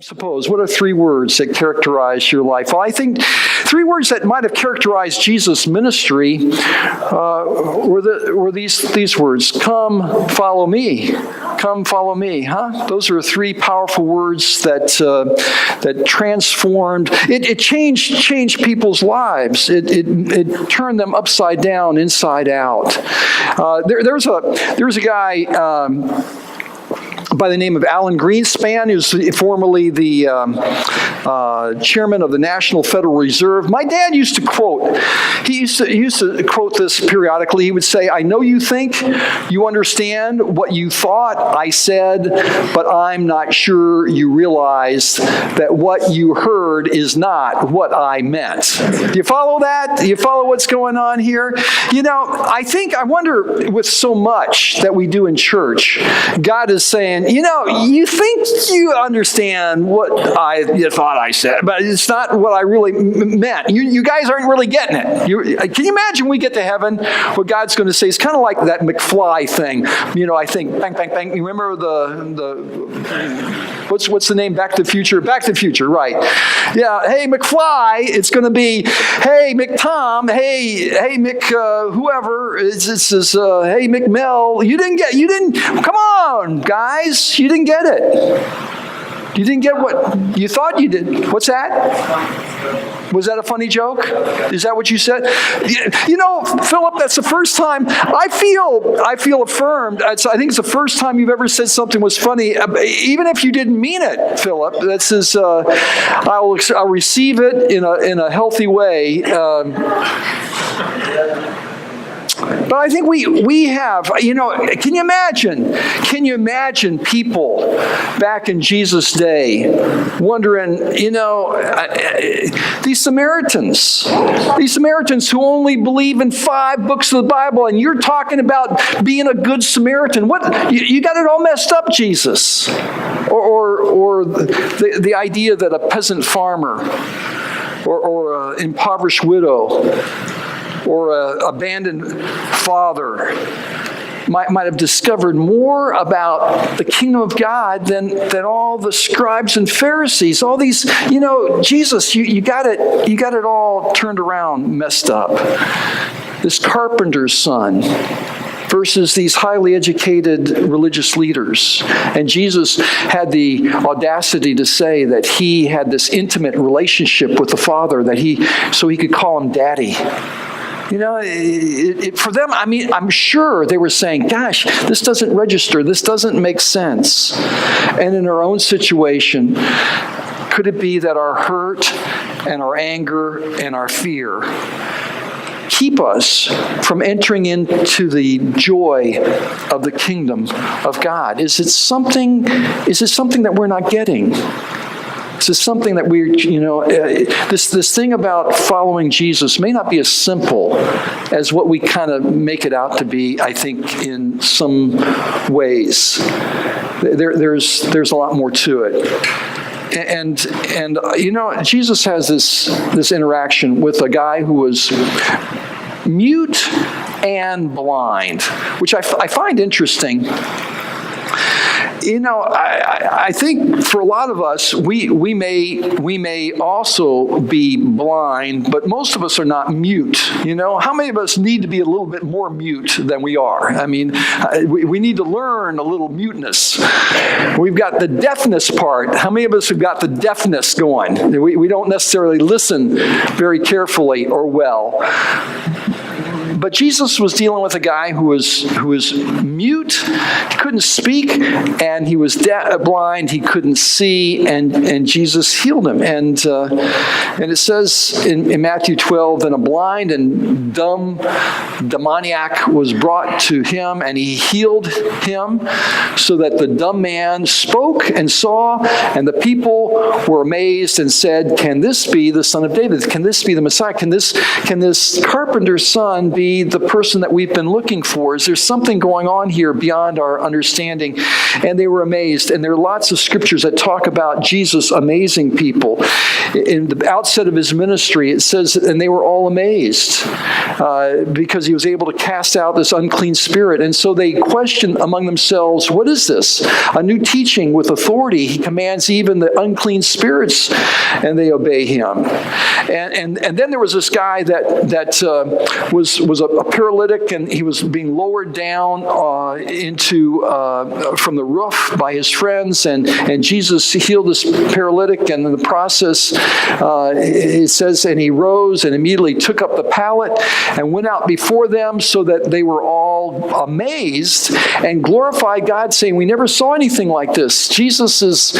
Suppose, what are three words that characterize your life? Well, I think three words that might have characterized Jesus' ministry were these words: "Come, follow me." Come, follow me. Huh? Those are three powerful words that transformed. It changed people's lives. It turned them upside down, inside out. There's a guy. By the name of Alan Greenspan, who's formerly the chairman of the National Federal Reserve. My dad used to quote, he used to quote this periodically. He would say, "I know you think you understand what you thought I said, but I'm not sure you realize that what you heard is not what I meant." Do you follow that? Do you follow what's going on here? You know, I wonder with so much that we do in church, God is saying, you know, you think you understand what you thought I said, but it's not what I really meant. You guys aren't really getting it. Can you imagine we get to heaven, what God's going to say? It's kind of like that McFly thing. You know, I think, bang, bang, bang. You remember what's the name? Back to the Future? Back to the Future, right. Yeah, hey, McFly, it's going to be, hey, McTom, hey, Mick, whoever, hey, McMel, you didn't, come on, guys. You didn't get it. You didn't get what you thought you did. What's that? Was that a funny joke? Is that what you said? You know, Philip, that's the first time I feel affirmed. I think it's the first time you've ever said something was funny, even if you didn't mean it, Philip. That says I'll receive it in a healthy way. But I think we have, you know, can you imagine people back in Jesus' day wondering, you know, these Samaritans who only believe in 5 books of the Bible, and you're talking about being a good Samaritan. What, you got it all messed up, Jesus. Or the idea that a peasant farmer or an impoverished widow or an abandoned father might have discovered more about the kingdom of God than all the scribes and Pharisees. All these, you know, Jesus, you got it all turned around, messed up. This carpenter's son versus these highly educated religious leaders. And Jesus had the audacity to say that he had this intimate relationship with the Father so he could call him Daddy. You know, for them, I mean, I'm sure they were saying, gosh, this doesn't register. This doesn't make sense. And in our own situation, could it be that our hurt and our anger and our fear keep us from entering into the joy of the kingdom of God? Is it something that we're not getting? This is something that this thing about following Jesus may not be as simple as what we kind of make it out to be, I think, in some ways. There's a lot more to it. And you know, Jesus has this interaction with a guy who was mute and blind, which I find interesting. You know, I think for a lot of us, we may also be blind, but most of us are not mute. You know, how many of us need to be a little bit more mute than we are? I mean, we need to learn a little muteness. We've got the deafness part. How many of us have got the deafness going? We don't necessarily listen very carefully or well. But Jesus was dealing with a guy who was mute, he couldn't speak, and he was blind, he couldn't see, and Jesus healed him. And it says in Matthew 12, then a blind and dumb demoniac was brought to him, and he healed him, so that the dumb man spoke and saw, and the people were amazed and said, can this be the Son of David? Can this be the Messiah? Can this carpenter's son be be the person that we've been looking for? Is there something going on here beyond our understanding? And they were amazed. And there are lots of scriptures that talk about Jesus amazing people. In the outset of his ministry, it says, and they were all amazed because he was able to cast out this unclean spirit. And so they questioned among themselves, what is this? A new teaching with authority. He commands even the unclean spirits, and they obey him. And then there was this guy that was a paralytic, and he was being lowered down into from the roof by his friends, and Jesus healed this paralytic, and in the process, it says, and he rose and immediately took up the pallet and went out before them, so that they were all amazed and glorified God, saying, we never saw anything like this. Jesus is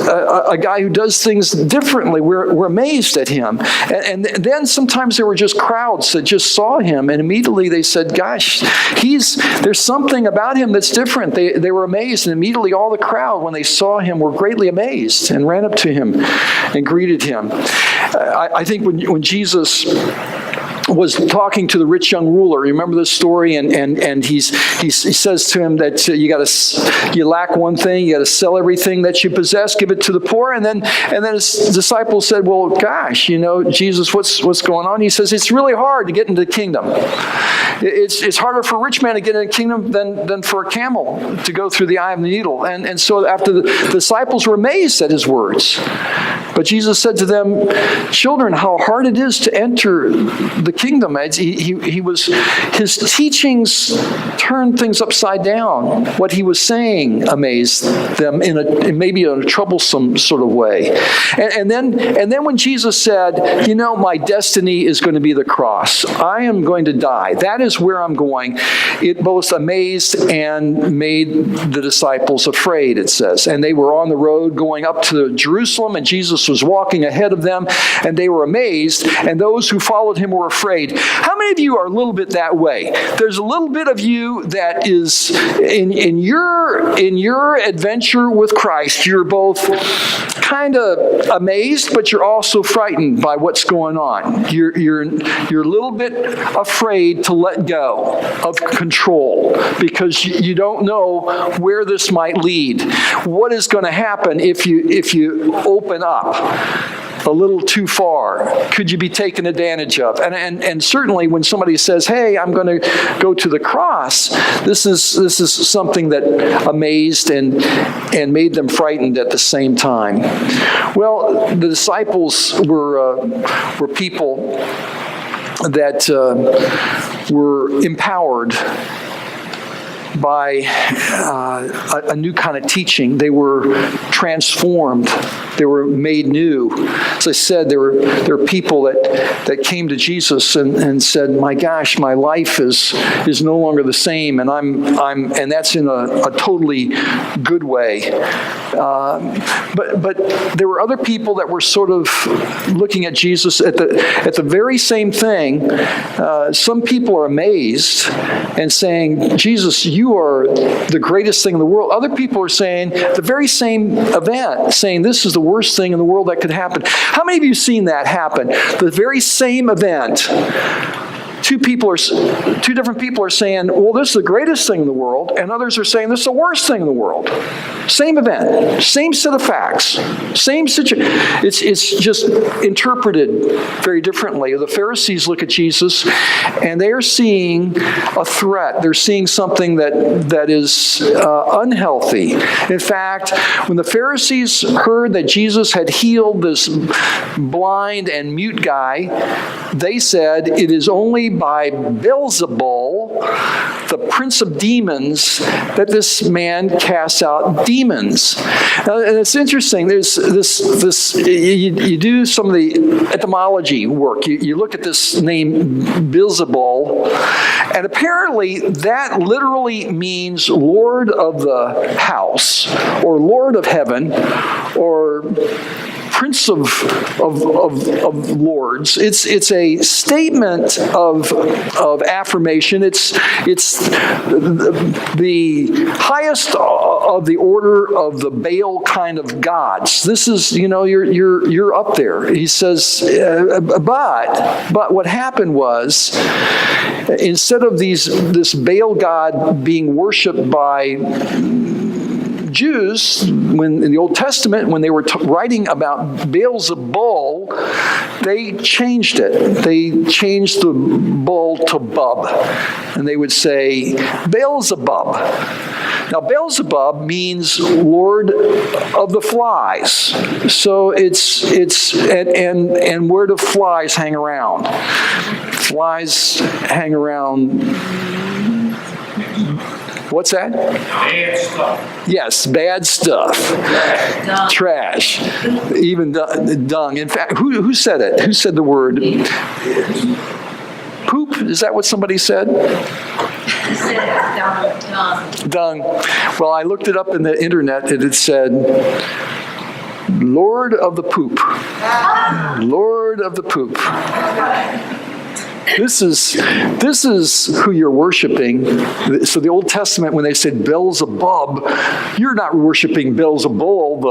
a guy who does things differently. We're amazed at him. And then sometimes there were just crowds that just saw him, and immediately they said, gosh, there's something about him that's different. They were amazed, and immediately all the crowd, when they saw him, were greatly amazed and ran up to him and greeted him. I think when Jesus was talking to the rich young ruler. You remember this story? And he says to him that you lack one thing, you got to sell everything that you possess, give it to the poor. And then his disciples said, well, gosh, Jesus, what's going on? He says, it's really hard to get into the kingdom. It's harder for a rich man to get into the kingdom than for a camel to go through the eye of the needle. And so after the disciples were amazed at his words. But Jesus said to them, children, how hard it is to enter the kingdom. His teachings turned things upside down. What he was saying amazed them in maybe a troublesome sort of way. And then when Jesus said, my destiny is going to be the cross. I am going to die. That is where I'm going. It both amazed and made the disciples afraid, it says. And they were on the road going up to Jerusalem, and Jesus was walking ahead of them, and they were amazed, and those who followed him were afraid. How many of you are a little bit that way? There's a little bit of you that is in your adventure with Christ, you're both kind of amazed, but you're also frightened by what's going on. You're a little bit afraid to let go of control because you don't know where this might lead. What is going to happen if you open up a little too far? Could you be taken advantage of? And certainly when somebody says, hey, I'm going to go to the cross, this is something that amazed and made them frightened at the same time. Well, the disciples were people that were empowered by a new kind of teaching. They were transformed. They were made new. As I said, there were people that came to Jesus and said, "My gosh, my life is no longer the same," and and that's in a totally good way. But there were other people that were sort of looking at Jesus at the very same thing. Some people are amazed and saying, "Jesus, you are the greatest thing in the world." Other people are saying the very same event, saying this is the worst thing in the world that could happen. How many of you have seen that happen? The very same event. Two different people are saying, well, this is the greatest thing in the world, and others are saying this is the worst thing in the world. Same event, same set of facts, same situation. It's just interpreted very differently. The Pharisees look at Jesus, and they are seeing a threat. They're seeing something that is unhealthy. In fact, when the Pharisees heard that Jesus had healed this blind and mute guy, they said, it is only by Beelzebul, the prince of demons, that this man casts out demons. And it's interesting. There's this. You do some of the etymology work. You look at this name Beelzebul, and apparently that literally means Lord of the house, or Lord of heaven, or Prince of lords. It's a statement of affirmation. It's the highest of the order of the Baal kind of gods. This is, you're up there. He says, but what happened was, instead of this Baal god being worshipped by Jews, when in the Old Testament, when they were writing about Beelzebul, they changed it. They changed the bull to bub, and they would say Beelzebub. Now, Beelzebub means Lord of the Flies. So and where do flies hang around? Flies hang around. What's that? Bad stuff. Yes, bad stuff. Trash. Even dung. In fact, who said it? Who said the word poop? Is that what somebody said? Dung. Well, I looked it up in the internet and it said, Lord of the poop. Lord of the poop. This is who you're worshiping. So the Old Testament, when they said Beelzebub, you're not worshiping Beelzebul,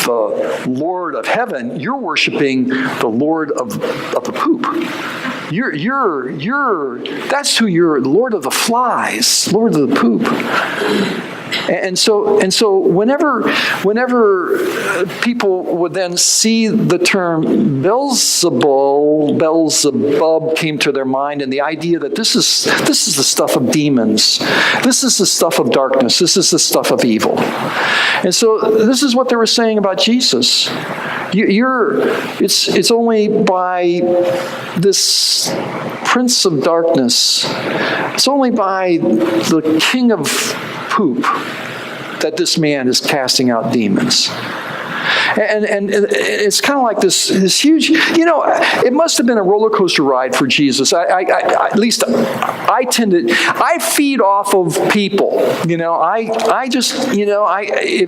the Lord of heaven. You're worshiping the Lord of the poop. That's who you're, Lord of the Flies, Lord of the poop. And so whenever people would then see the term Beelzebub came to their mind, and the idea that this is the stuff of demons, this is the stuff of darkness, this is the stuff of evil. And so this is what they were saying about Jesus. It's only by this prince of darkness, it's only by the king of poop that this man is casting out demons. And it's kind of like this huge, it must have been a roller coaster ride for Jesus. At least I feed off of people.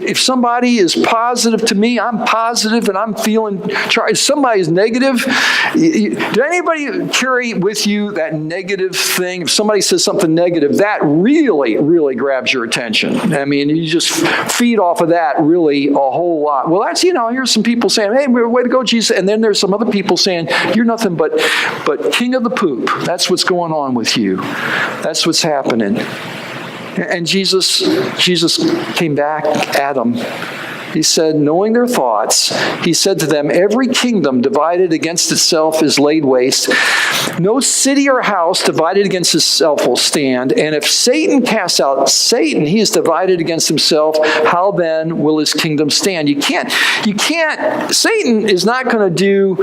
If somebody is positive to me, I'm positive and I'm feeling, if somebody's negative, did anybody carry with you that negative thing? If somebody says something negative, that really, really grabs your attention. I mean, you just feed off of that really a whole lot. Well, that's, here's some people saying, hey, way to go, Jesus. And then there's some other people saying, you're nothing but king of the poop. That's what's going on with you. That's what's happening. And Jesus came back at them. He said, knowing their thoughts, he said to them, every kingdom divided against itself is laid waste. No city or house divided against itself will stand. And if Satan casts out Satan, he is divided against himself. How then will his kingdom stand? You can't, Satan is not going to do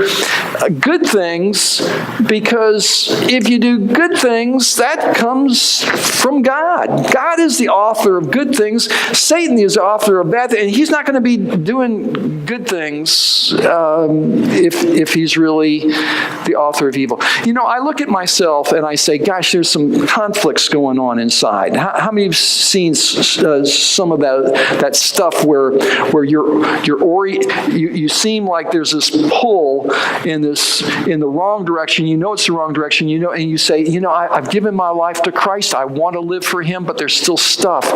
good things, because if you do good things, that comes from God. God is the author of good things. Satan is the author of bad things. And he's not going to be doing good things if he's really the author of evil. I look at myself and I say, gosh, there's some conflicts going on inside. How many have seen some of that stuff where you seem like there's this pull in the wrong direction. It's the wrong direction. And you say, I've given my life to Christ. I want to live for Him, but there's still stuff.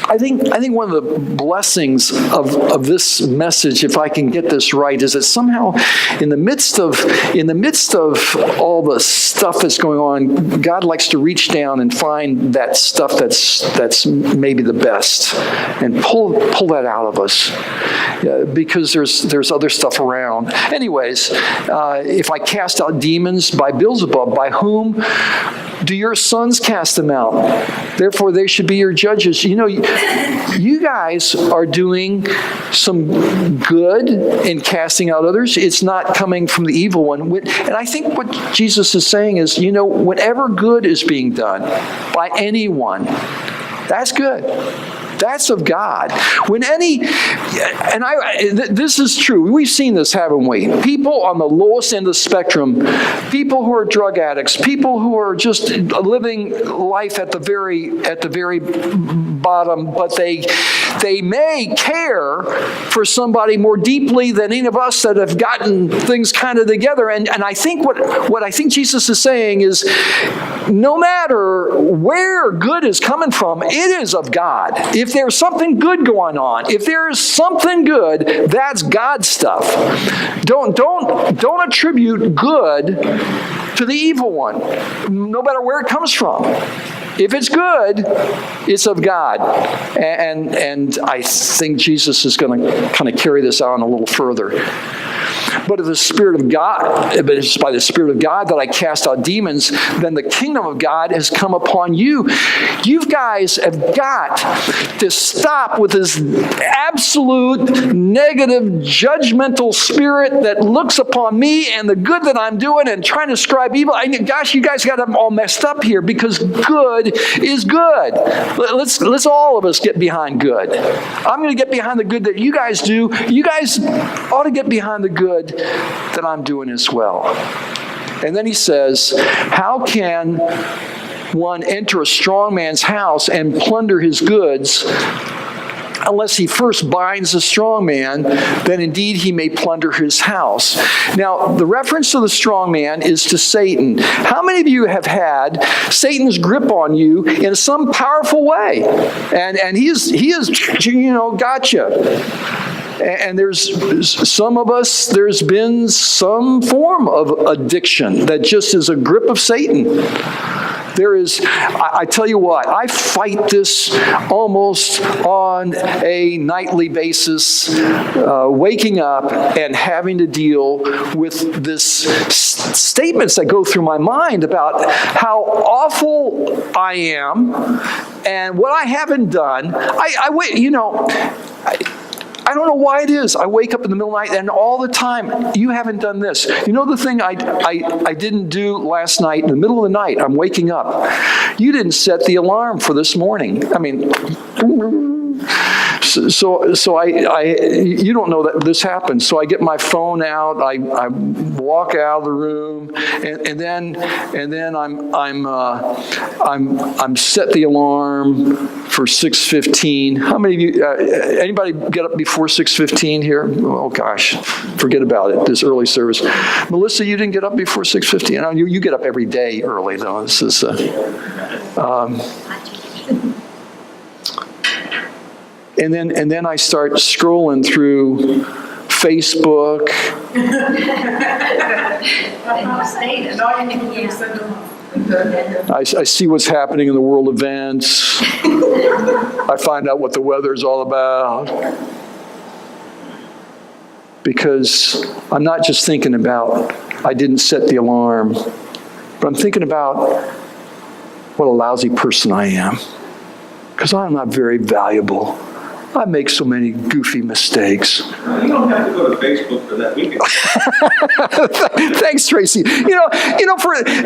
I think one of the blessings of this message, if I can get this right, is that somehow in the midst of all the stuff that's going on, God likes to reach down and find that stuff that's maybe the best and pull that out of us, because there's other stuff around. Anyways, if I cast out demons by Beelzebub, by whom do your sons cast them out? Therefore, they should be your judges. You guys are doing some good in casting out others. It's not coming from the evil one. And I think what Jesus is saying is, whenever good is being done by anyone, that's good. That's of God. This is true. We've seen this, haven't we? People on the lowest end of the spectrum, people who are drug addicts, people who are just living life at the very bottom, but they they may care for somebody more deeply than any of us that have gotten things kind of together. And I think what I think Jesus is saying is, no matter where good is coming from, it is of God. If there's something good going on, if there is something good, that's God's stuff. Don't attribute good to the evil one, no matter where it comes from. If it's good, it's of God. And I think Jesus is going to kind of carry this on a little further. But if the Spirit of God, but it's by the Spirit of God that I cast out demons, then the kingdom of God has come upon you. You guys have got to stop with this absolute negative, judgmental spirit that looks upon me and the good that I'm doing and trying to ascribe evil. Gosh, you guys got them all messed up here, because good is good. Let's all of us get behind good. I'm going to get behind the good that you guys do. You guys ought to get behind the good that I'm doing as well. And then he says, how can one enter a strong man's house and plunder his goods unless he first binds the strong man? Then indeed he may plunder his house. Now, the reference to the strong man is to Satan. How many of you have had Satan's grip on you in some powerful way? And he has got you. And there's some of us, there's been some form of addiction that just is a grip of Satan. There is, I tell you what, I fight this almost on a nightly basis, waking up and having to deal with this statements that go through my mind about how awful I am and what I haven't done. I don't know why it is. I wake up in the middle of the night and all the time, you haven't done this. You know the thing I didn't do last night, in the middle of the night, I'm waking up. You didn't set the alarm for this morning. I mean, so I you don't know that this happened. So I get my phone out, I walk out of the room, and then I'm set the alarm for 6:15. How many of you? Anybody get up before 6:15 here? Oh gosh, forget about it. This early service. Melissa, you didn't get up before 6:15. You get up every day early though. This is. And then I start scrolling through Facebook. I see what's happening in the world events. I find out what the weather's all about. Because I'm not just thinking about, I didn't set the alarm, but I'm thinking about what a lousy person I am. Because I'm not very valuable. I make so many goofy mistakes. You don't have to go to Facebook for that. We can. Thanks, Tracy.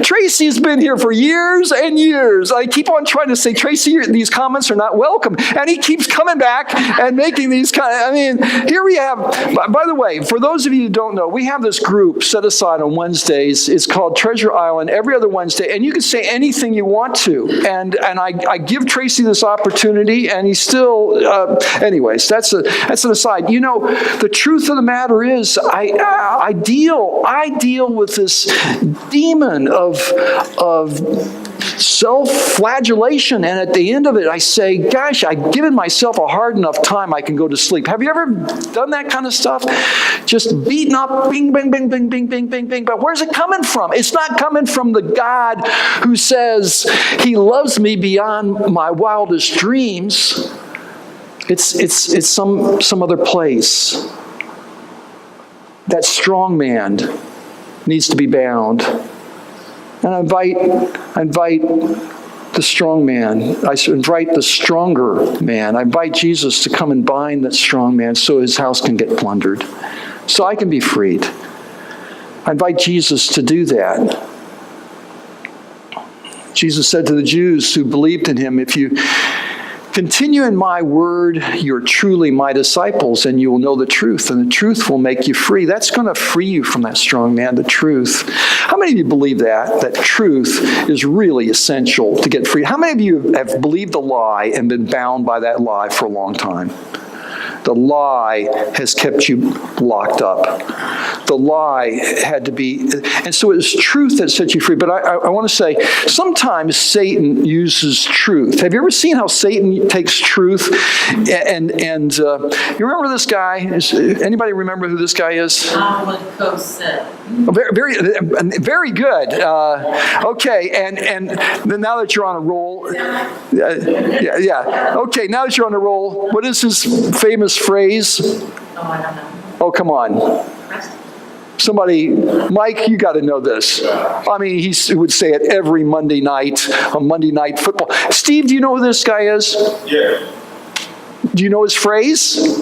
Tracy's been here for years and years. I keep on trying to say, Tracy, these comments are not welcome. And he keeps coming back and making these here we have, by the way, for those of you who don't know, we have this group set aside on Wednesdays. It's called Treasure Island every other Wednesday. And you can say anything you want to. And I give Tracy this opportunity, and he's still... anyways, that's an aside. The truth of the matter is, I deal with this demon of self-flagellation, and at the end of it, I say, gosh, I've given myself a hard enough time I can go to sleep. Have you ever done that kind of stuff? Just beaten up, bing, bing, bing, bing, bing, bing, bing, bing. But where's it coming from? It's not coming from the God who says he loves me beyond my wildest dreams. It's some other place. That strong man needs to be bound. And I invite the strong man. I invite the stronger man. I invite Jesus to come and bind that strong man so his house can get plundered, so I can be freed. I invite Jesus to do that. Jesus said to the Jews who believed in him, if you Continue in my word, you're truly my disciples, and you will know the truth, and the truth will make you free. That's going to free you from that strong man, the truth. How many of you believe that truth is really essential to get free? How many of you have believed a lie and been bound by that lie for a long time? The lie has kept you locked up. The lie had to be, and so it was truth that set you free. But I want to say, sometimes Satan uses truth. Have you ever seen how Satan takes truth? And you remember this guy? Anybody remember who this guy is? Very good. Okay, and then now that you're on a roll, yeah. Okay, now that you're on a roll, what is his famous phrase? Oh, I don't know. Oh, come on. Somebody, Mike, you got to know this. I mean, he would say it every Monday night, on Monday Night Football. Steve, do you know who this guy is? Yeah. Do you know his phrase?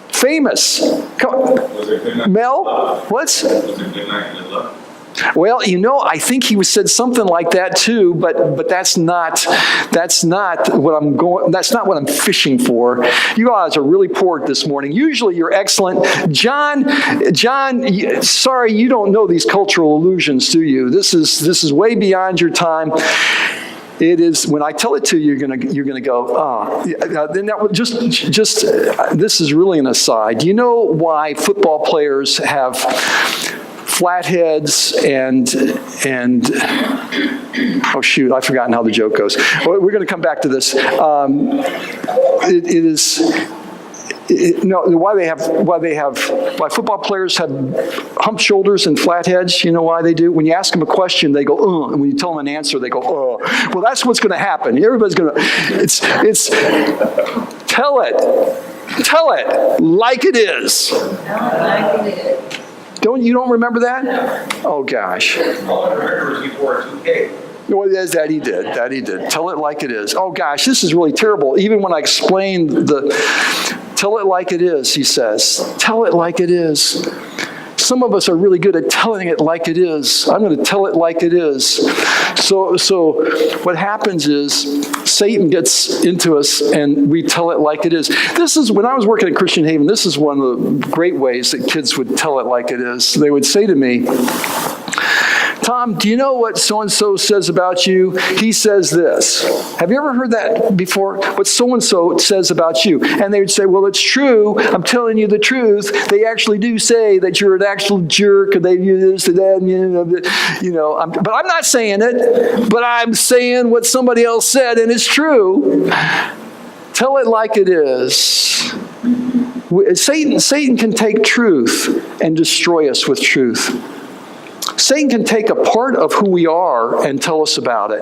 Famous. Was it good night? Mel, what's? Was it good night and love? Well, I think he said something like that too, but that's not what I'm fishing for. You guys are really poor this morning. Usually you're excellent. John, sorry, you don't know these cultural illusions, do you? This is way beyond your time. It is, when I tell it to you, you're gonna go, then that just this is really an aside. Do you know why football players have flatheads and oh shoot, I've forgotten how the joke goes. We're going to come back to this. Why football players have humped shoulders and flat heads? You know why they do? When you ask them a question, they go, and when you tell them an answer, they go, Well, that's what's going to happen. Everybody's going to, tell it like it is. You don't remember that? Oh, gosh. All I remember is he wore a 2K. Well, yes, that he did. Tell it like it is. Oh, gosh, this is really terrible. Even when I explained tell it like it is, he says. Tell it like it is. Some of us are really good at telling it like it is. I'm going to tell it like it is. So what happens is Satan gets into us and we tell it like it is. This is, when I was working at Christian Haven, this is one of the great ways that kids would tell it like it is. They would say to me, Tom, do you know what so-and-so says about you? He says this. Have you ever heard that before? What so-and-so says about you? And they would say, well, it's true. I'm telling you the truth. They actually do say that you're an actual jerk, or they do this or that, but I'm not saying it, but I'm saying what somebody else said, and it's true. Tell it like it is. Satan can take truth and destroy us with truth. Satan can take a part of who we are and tell us about it.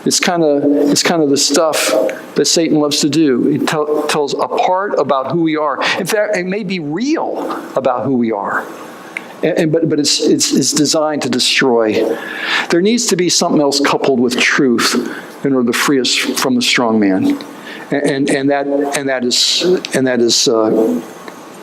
It's kind of the stuff that Satan loves to do. He tells a part about who we are. In fact, it may be real about who we are, but it's designed to destroy. There needs to be something else coupled with truth in order to free us from the strong man, and that is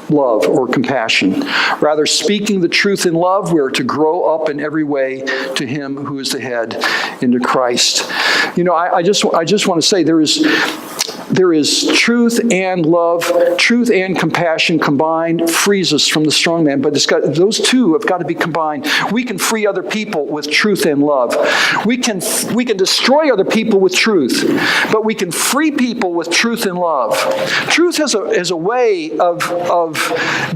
love or compassion. Rather, speaking the truth in love, we are to grow up in every way to Him who is the head, into Christ. I just want to say there is truth and love, truth and compassion combined frees us from the strong man. But those two have got to be combined. We can free other people with truth and love. We can destroy other people with truth, but we can free people with truth and love. Truth has a way of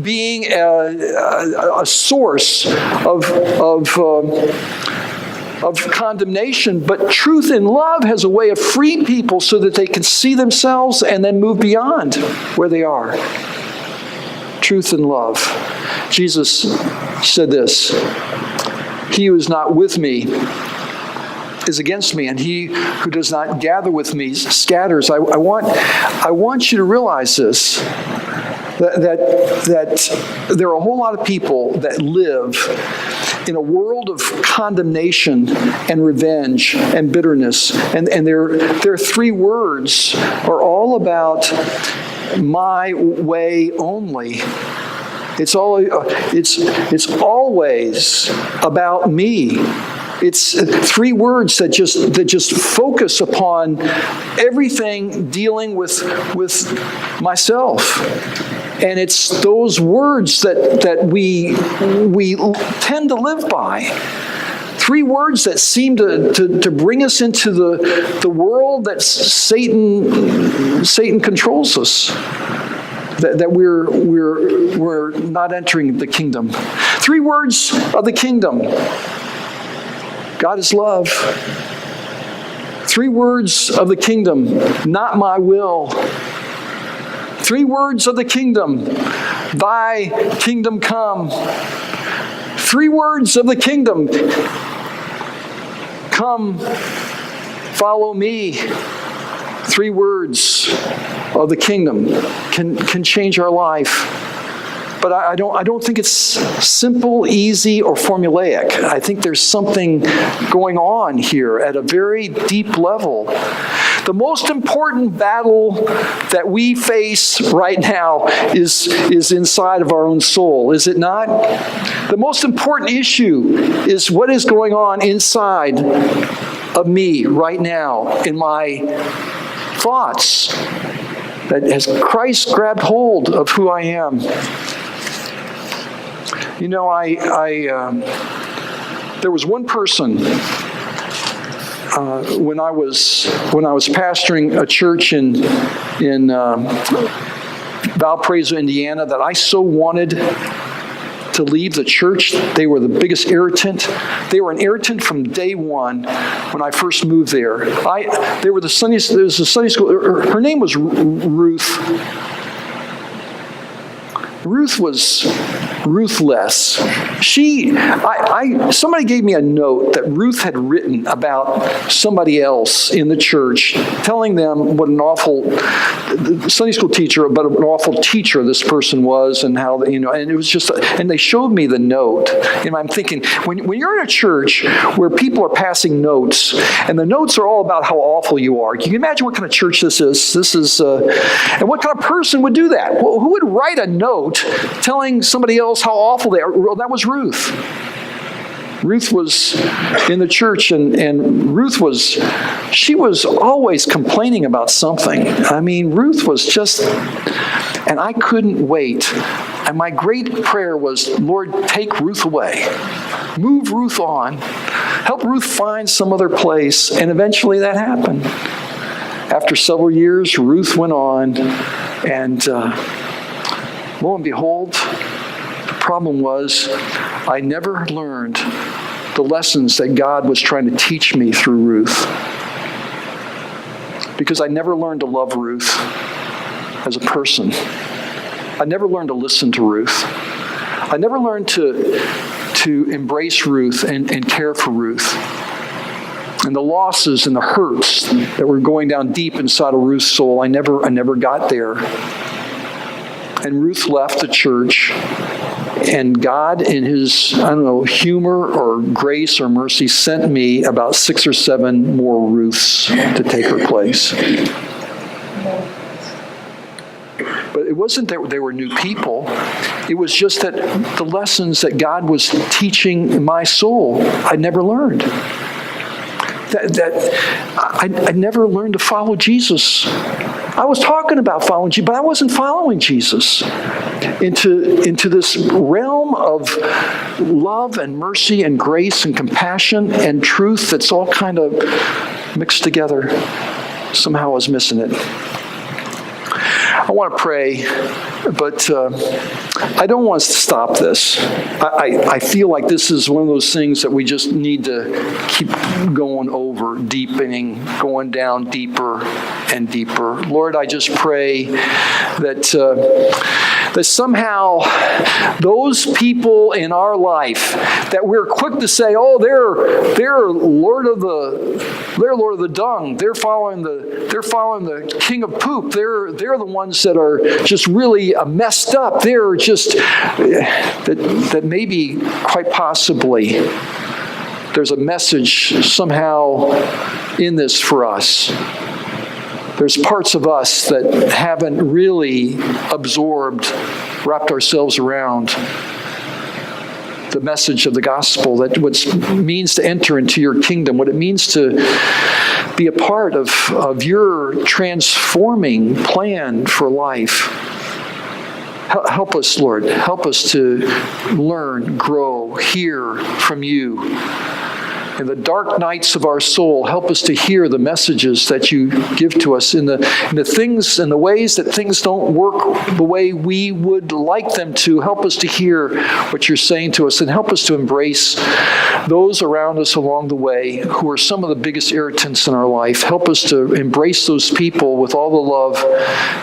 being a source of condemnation, but truth and love has a way of freeing people so that they can see themselves and then move beyond where they are. Truth and love. Jesus said this, "He who is not with me is against me, and he who does not gather with me scatters." I want you to realize this. That there are a whole lot of people that live in a world of condemnation and revenge and bitterness, and their three words are all about my way only. It's always about me. It's three words that just focus upon everything dealing with myself. And it's those words that we tend to live by. Three words that seem to bring us into the world that Satan controls us. That we're not entering the kingdom. Three words of the kingdom. God is love. Three words of the kingdom. Not my will. Three words of the kingdom. Thy kingdom come. Three words of the kingdom. Come, follow me. Three words of the kingdom can change our life. But I don't think it's simple, easy, or formulaic. I think there's something going on here at a very deep level. The most important battle that we face right now is inside of our own soul, is it not? The most important issue is what is going on inside of me right now in my thoughts. That has Christ grabbed hold of who I am? You know, there was one person when I was pastoring a church in Valparaiso, Indiana, that I so wanted to leave the church. They were the biggest irritant. They were an irritant from day one when I first moved there. There was a Sunday school. Her name was Ruth. Ruth was ruthless. Somebody gave me a note that Ruth had written about somebody else in the church, telling them what an awful Sunday school teacher, but an awful teacher this person was, and how, and it was just, and they showed me the note. And I'm thinking, when you're in a church where people are passing notes, and the notes are all about how awful you are, can you imagine what kind of church this is? And what kind of person would do that? Well, who would write a note telling somebody else how awful they are? Well, that was Ruth. Ruth was in the church, and Ruth was always complaining about something. I mean, Ruth was just, and I couldn't wait. And my great prayer was, Lord, take Ruth away. Move Ruth on. Help Ruth find some other place. And eventually that happened. After several years, Ruth went on, and lo and behold, the problem was I never learned the lessons that God was trying to teach me through Ruth. Because I never learned to love Ruth as a person. I never learned to listen to Ruth. I never learned to embrace Ruth and care for Ruth. And the losses and the hurts that were going down deep inside of Ruth's soul, I never got there. And Ruth left the church, and God, in his, humor or grace or mercy, sent me about 6 or 7 more Ruths to take her place. But it wasn't that they were new people. It was just that the lessons that God was teaching in my soul, I never learned. I never learned to follow Jesus. I was talking about following Jesus, but I wasn't following Jesus into this realm of love and mercy and grace and compassion and truth that's all kind of mixed together. Somehow I was missing it. I want to pray, but I don't want us to stop this. I feel like this is one of those things that we just need to keep going over, deepening, going down deeper and deeper. Lord, I just pray that somehow those people in our life that we're quick to say, oh, they're Lord of the dung. They're following the king of poop. They're the ones that are just really messed up. They're just that maybe quite possibly there's a message somehow in this for us. There's parts of us that haven't really absorbed, wrapped ourselves around the message of the gospel, that what it means to enter into your kingdom, what it means to be a part of your transforming plan for life. Help us, Lord. Help us to learn, grow, hear from you. In the dark nights of our soul, help us to hear the messages that you give to us in the things and the ways that things don't work the way we would like them to. Help us to hear what you're saying to us, and help us to embrace those around us along the way who are some of the biggest irritants in our life. Help us to embrace those people with all the love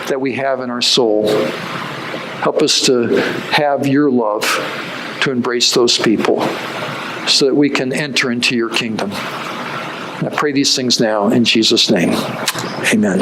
that we have in our soul. Help us to have your love to embrace those people, so that we can enter into your kingdom. I pray these things now in Jesus' name. Amen.